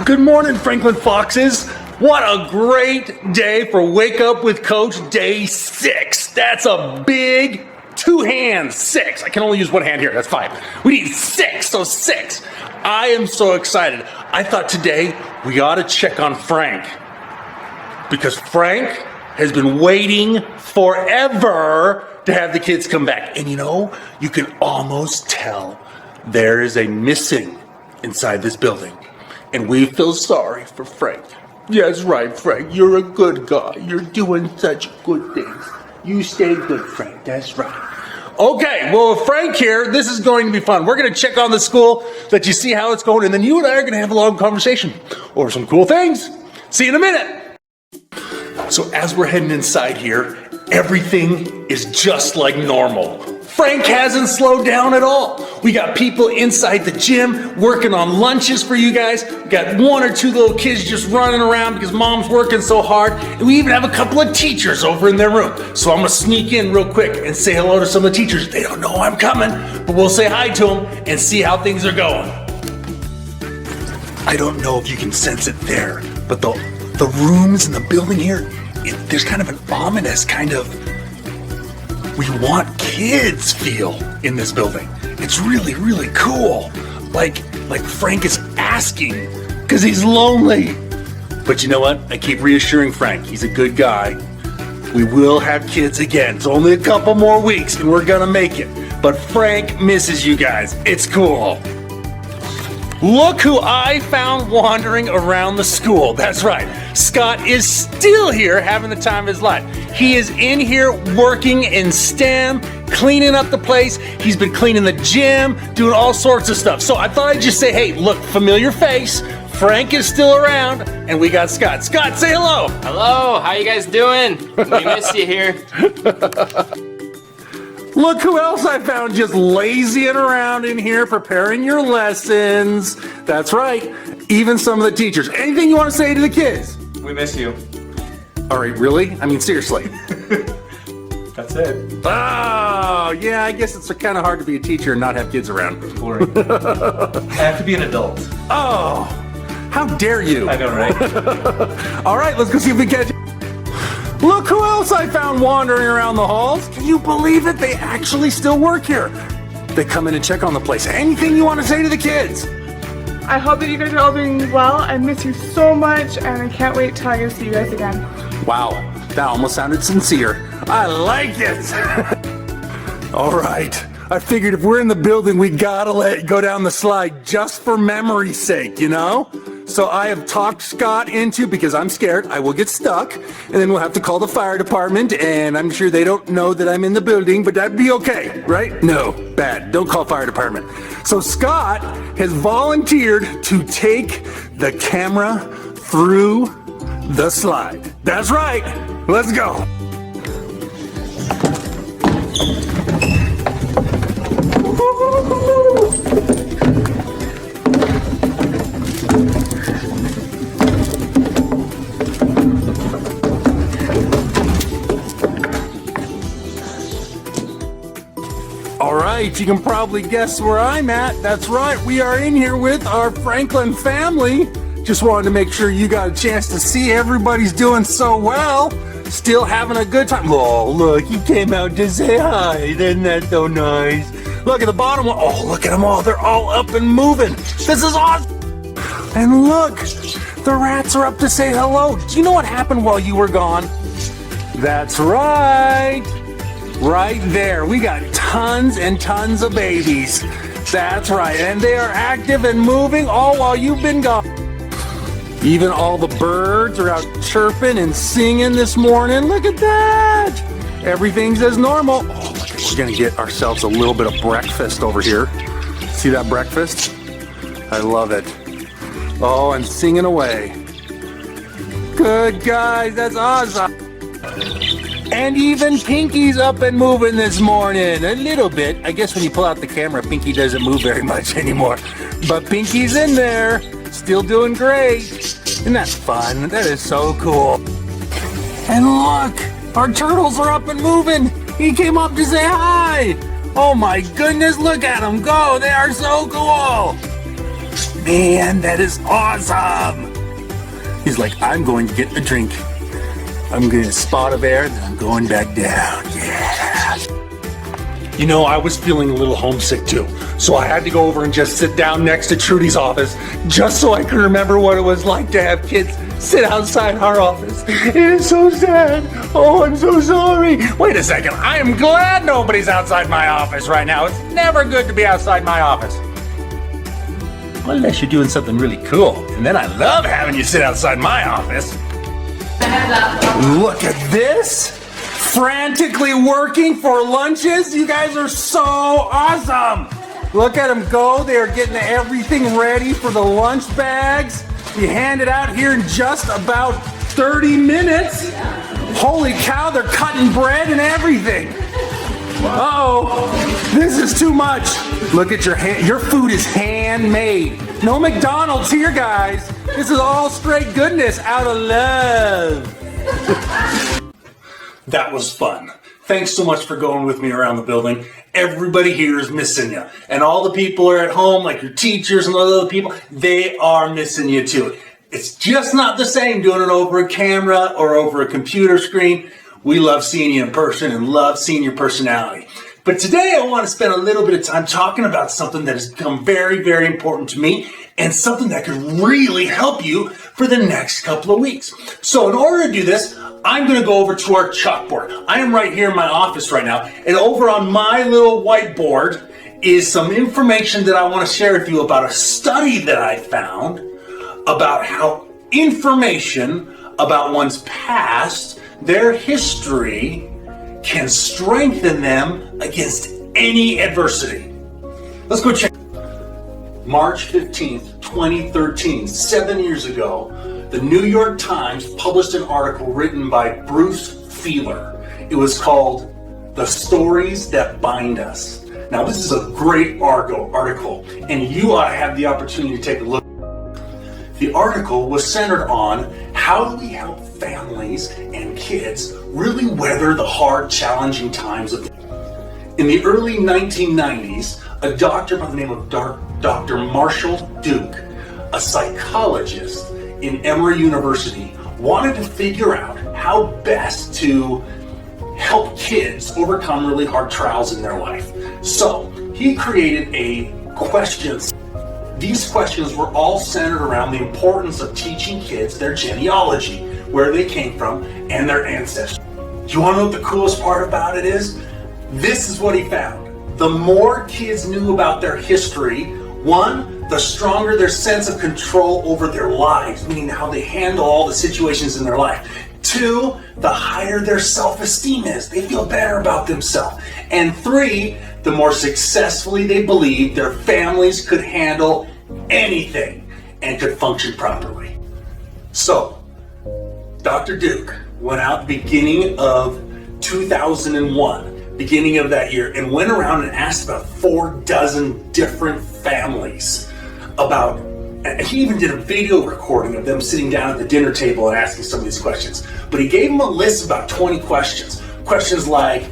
Good morning, Franklin Foxes. What a great day for Wake Up with Coach Day 6. That's a big 2 hands, 6. I can only use 1 hand here, that's 5. We need 6, so 6. I am so excited. I thought today we ought to check on Frank. Because Frank has been waiting forever to have the kids come back. And you know, you can almost tell there is a missing inside this building. And we feel sorry for Frank. Yes, right, Frank. You're a good guy. You're doing such good things. You stay good, Frank. That's right. Okay, well, with Frank here, this is going to be fun. We're going to check on the school, let you see how it's going, and then you and I are going to have a long conversation over some cool things. See you in a minute. So as we're heading inside here, everything is just like normal. Frank hasn't slowed down at all. We got people inside the gym working on lunches for you guys. We got 1 or 2 little kids just running around because mom's working so hard. And we even have a couple of teachers over in their room. So I'm gonna sneak in real quick and say hello to some of the teachers. They don't know I'm coming, but we'll say hi to them and see how things are going. I don't know if you can sense it there, but the rooms in the building here, there's kind of an ominous kind of we want kids feel in this building. It's really, really cool. Like Frank is asking because he's lonely. But you know what? I keep reassuring Frank. He's a good guy. We will have kids again. It's only a couple more weeks and we're gonna make it. But Frank misses you guys. It's cool. Look who I found wandering around the school. That's right. Scott is still here having the time of his life. He is in here working in STEM, cleaning up the place. He's been cleaning the gym, doing all sorts of stuff. So I thought I'd just say, hey, look, familiar face. Frank is still around, and we got Scott. Scott, say hello. Hello, how you guys doing? We miss you here. Look who else I found just lazying around in here preparing your lessons. That's right, even some of the teachers. Anything you want to say to the kids? We miss you. All right, really? I mean, seriously. That's it. Oh, yeah, I guess it's kind of hard to be a teacher and not have kids around. Boring. I have to be an adult. Oh, how dare you? I know, right? All right, let's go see if we can catch it. Look who else I found wandering around the halls. Can you believe it? They actually still work here. They come in and check on the place. Anything you want to say to the kids? I hope that you guys are all doing well. I miss you so much, and I can't wait till I get to see you guys again. Wow, that almost sounded sincere. I like it. All right, I figured if we're in the building, we gotta let it go down the slide just for memory's sake, you know? So I have talked Scott into, because I'm scared, I will get stuck, and then we'll have to call the fire department, and I'm sure they don't know that I'm in the building, but that'd be okay, right? No, bad, don't call fire department. So Scott has volunteered to take the camera through the slide. That's right, let's go. All right, you can probably guess where I'm at. That's right, we are in here with our Franklin family. Just wanted to make sure you got a chance to see everybody's doing so well. Still having a good time. Oh, look, he came out to say hi. Isn't that so nice? Look at the bottom one. Oh, look at them all. They're all up and moving. This is awesome. And look, the rats are up to say hello. Do you know what happened while you were gone? That's right. Right there. We got tons and tons of babies. That's right. And they are active and moving all while you've been gone. Even all the birds are out chirping and singing this morning. Look at that. Everything's as normal. Oh, look, we're going to get ourselves a little bit of breakfast over here. See that breakfast? I love it. Oh, and singing away. Good, guys. That's awesome. And even Pinky's up and moving this morning. A little bit. I guess when you pull out the camera, Pinky doesn't move very much anymore. But Pinky's in there. Still doing great. Isn't that fun? That is so cool. And look, our turtles are up and moving. He came up to say hi. Oh my goodness, look at them go. They are so cool. man, that is awesome. He's like, I'm going to get a drink. I'm getting a spot of air, then I'm going back down. Yeah. You know, I was feeling a little homesick too. So I had to go over and just sit down next to Trudy's office just so I could remember what it was like to have kids sit outside our office. It is so sad. Oh, I'm so sorry. Wait a second. I am glad nobody's outside my office right now. It's never good to be outside my office. Well, unless you're doing something really cool. And then I love having you sit outside my office. Look at this. Frantically working for lunches. You guys are so awesome. Look at them go. They are getting everything ready for the lunch bags. You hand it out here in just about 30 minutes. Holy cow, they're cutting bread and everything. Uh-oh, this is too much. Look at your hand. Your food is handmade. No McDonald's here, guys. This is all straight goodness out of love. That was fun. Thanks so much for going with me around the building. Everybody here is missing you. And all the people are at home, like your teachers and other people, they are missing you too. It's just not the same doing it over a camera or over a computer screen. We love seeing you in person and love seeing your personality. But today I want to spend a little bit of time talking about something that has become very, very important to me and something that could really help you for the next couple of weeks. So in order to do this, I'm going to go over to our chalkboard. I am right here in my office right now, and over on my little whiteboard is some information that I want to share with you about a study that I found about how information about one's past, their history, can strengthen them against any adversity. Let's go check. March 15th, 2013, 7 years ago, the New York Times published an article written by Bruce Feiler. It was called The Stories That Bind Us. Now, this is a great article, and you ought to have the opportunity to take a look. The article was centered on how do we help families and kids really weather the hard, challenging times of. In the early 1990s, a doctor by the name of Dr. Marshall Duke, a psychologist in Emory University, wanted to figure out how best to help kids overcome really hard trials in their life. So he created a questions. These questions were all centered around the importance of teaching kids their genealogy, where they came from, and their ancestry. Do you want to know what the coolest part about it is? This is what he found. The more kids knew about their history, one, the stronger their sense of control over their lives, meaning how they handle all the situations in their life. Two, the higher their self-esteem is. They feel better about themselves. And three, the more successfully they believe their families could handle anything and could function properly. So, Dr. Duke went out beginning of 2001, beginning of that year, and went around and asked about 4 dozen different families about, and he even did a video recording of them sitting down at the dinner table and asking some of these questions. But he gave them a list of about 20 questions. Questions like,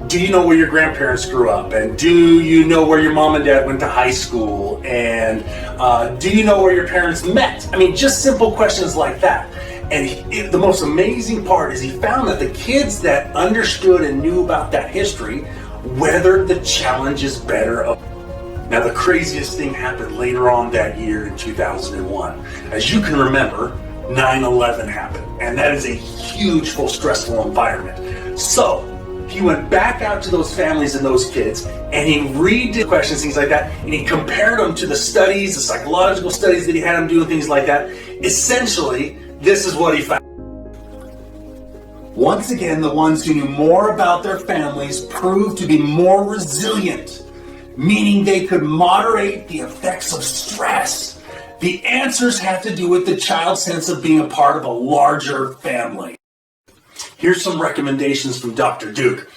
do you know where your grandparents grew up? And do you know where your mom and dad went to high school? And do you know where your parents met? I mean, just simple questions like that. And the most amazing part is he found that the kids that understood and knew about that history weathered the challenges better. Now, the craziest thing happened later on that year in 2001. As you can remember, 9/11 happened, and that is a huge, full, stressful environment. So he went back out to those families and those kids, and he redid questions, things like that, and he compared them to the studies, the psychological studies that he had them do, things like that. Essentially, this is what he found. Once again, the ones who knew more about their families proved to be more resilient, meaning they could moderate the effects of stress. The answers have to do with the child's sense of being a part of a larger family. Here's some recommendations from Dr. Duke.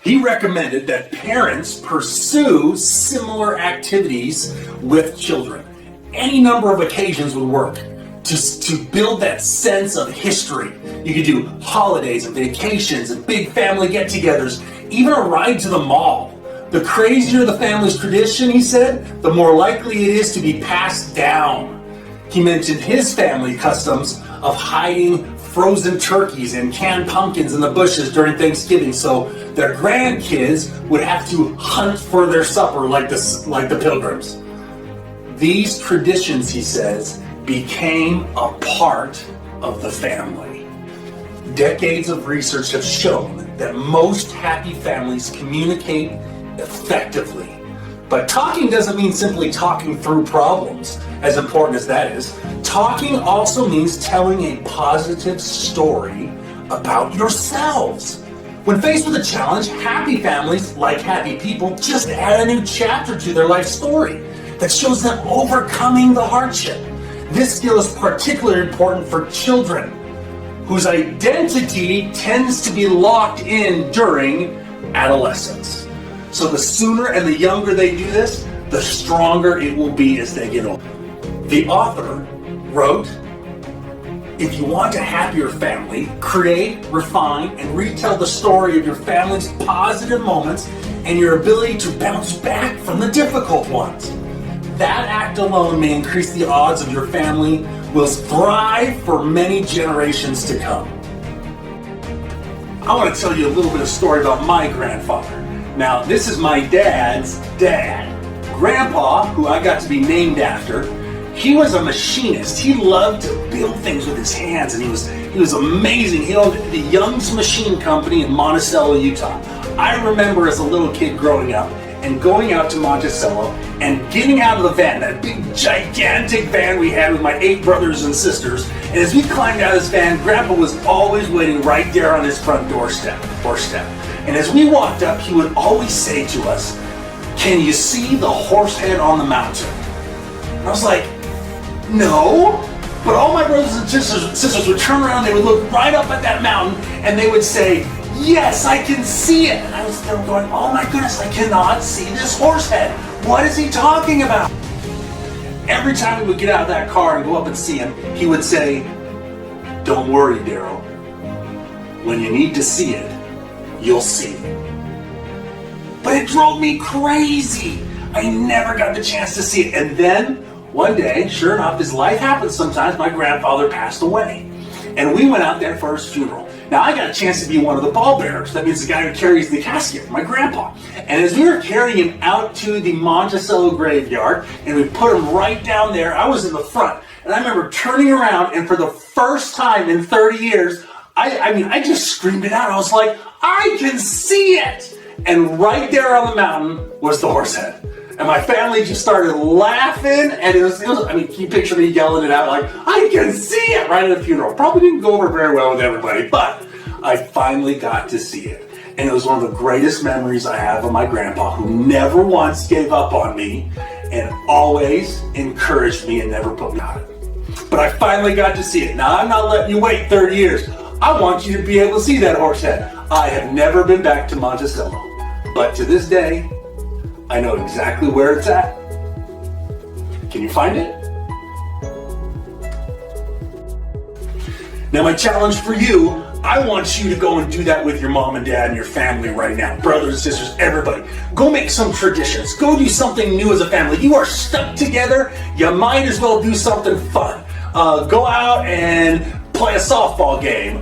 He recommended that parents pursue similar activities with children. Any number of occasions would work to build that sense of history. You could do holidays and vacations and big family get-togethers, even a ride to the mall. The crazier the family's tradition, he said, the more likely it is to be passed down. He mentioned his family customs of hiding frozen turkeys and canned pumpkins in the bushes during Thanksgiving so their grandkids would have to hunt for their supper like the Pilgrims. These traditions, he says, became a part of the family. Decades of research have shown that most happy families communicate effectively. But talking doesn't mean simply talking through problems, as important as that is. Talking also means telling a positive story about yourselves. When faced with a challenge, happy families, like happy people, just add a new chapter to their life story that shows them overcoming the hardship. This skill is particularly important for children, whose identity tends to be locked in during adolescence. So the sooner and the younger they do this, the stronger it will be as they get older. The author wrote, if you want a happier family, create, refine, and retell the story of your family's positive moments and your ability to bounce back from the difficult ones. That act alone may increase the odds of your family will thrive for many generations to come. I want to tell you a little bit of story about my grandfather. Now, this is my dad's dad. Grandpa, who I got to be named after, he was a machinist. He loved to build things with his hands, and he was amazing. He owned the Young's Machine Company in Monticello, Utah. I remember as a little kid growing up and going out to Monticello and getting out of the van, that big gigantic van we had with my 8 brothers and sisters. And as we climbed out of this van, Grandpa was always waiting right there on his front doorstep. And as we walked up, he would always say to us, "Can you see the horse head on the mountain?" And I was like, "No." But all my brothers and sisters would turn around, they would look right up at that mountain, and they would say, "Yes, I can see it." And I was still going, "Oh my goodness, I cannot see this horse head. What is he talking about?" Every time we would get out of that car and go up and see him, he would say, "Don't worry, Daryl. When you need to see it, you'll see it." But it drove me crazy. I never got the chance to see it. And then one day, sure enough, as life happens sometimes, my grandfather passed away. And we went out there for his funeral. Now, I got a chance to be one of the pallbearers. That means the guy who carries the casket for my grandpa. And as we were carrying him out to the Monticello graveyard, and we put him right down there, I was in the front. And I remember turning around, and for the first time in 30 years, I just screamed it out. I was like, "I can see it!" And right there on the mountain was the horse head. And my family just started laughing, and it was, can you picture me yelling it out like, "I can see it!" right at a funeral. Probably didn't go over very well with everybody, but I finally got to see it. And it was one of the greatest memories I have of my grandpa, who never once gave up on me and always encouraged me and never put me out. But I finally got to see it. Now, I'm not letting you wait 30 years. I want you to be able to see that horse head. I have never been back to Monticello, but to this day, I know exactly where it's at. Can you find it? Now, my challenge for you, I want you to go and do that with your mom and dad and your family right now. Brothers and sisters, everybody. Go make some traditions. Go do something new as a family. You are stuck together. You might as well do something fun. Go out and play a softball game.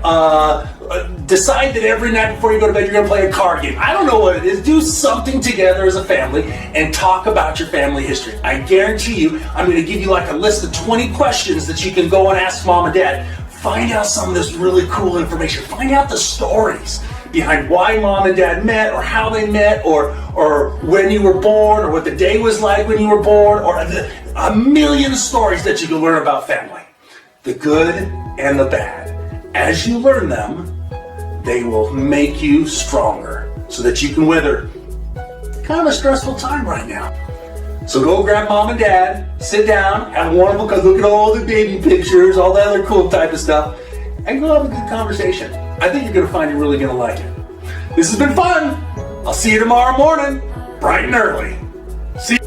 Decide that every night before you go to bed you're going to play a card game. I don't know what it is. Do something together as a family and talk about your family history. I guarantee you, I'm going to give you like a list of 20 questions that you can go and ask mom and dad. Find out some of this really cool information. Find out the stories behind why mom and dad met, or how they met, or when you were born, or what the day was like when you were born, or a million stories that you can learn about family. The good and the bad. As you learn them, they will make you stronger so that you can weather kind of a stressful time right now. So go grab mom and dad, sit down, have a wonderful, because look at all the baby pictures, all that other cool type of stuff, and go have a good conversation. I think you're going to find you're really going to like it. This has been fun. I'll see you tomorrow morning, bright and early. See you.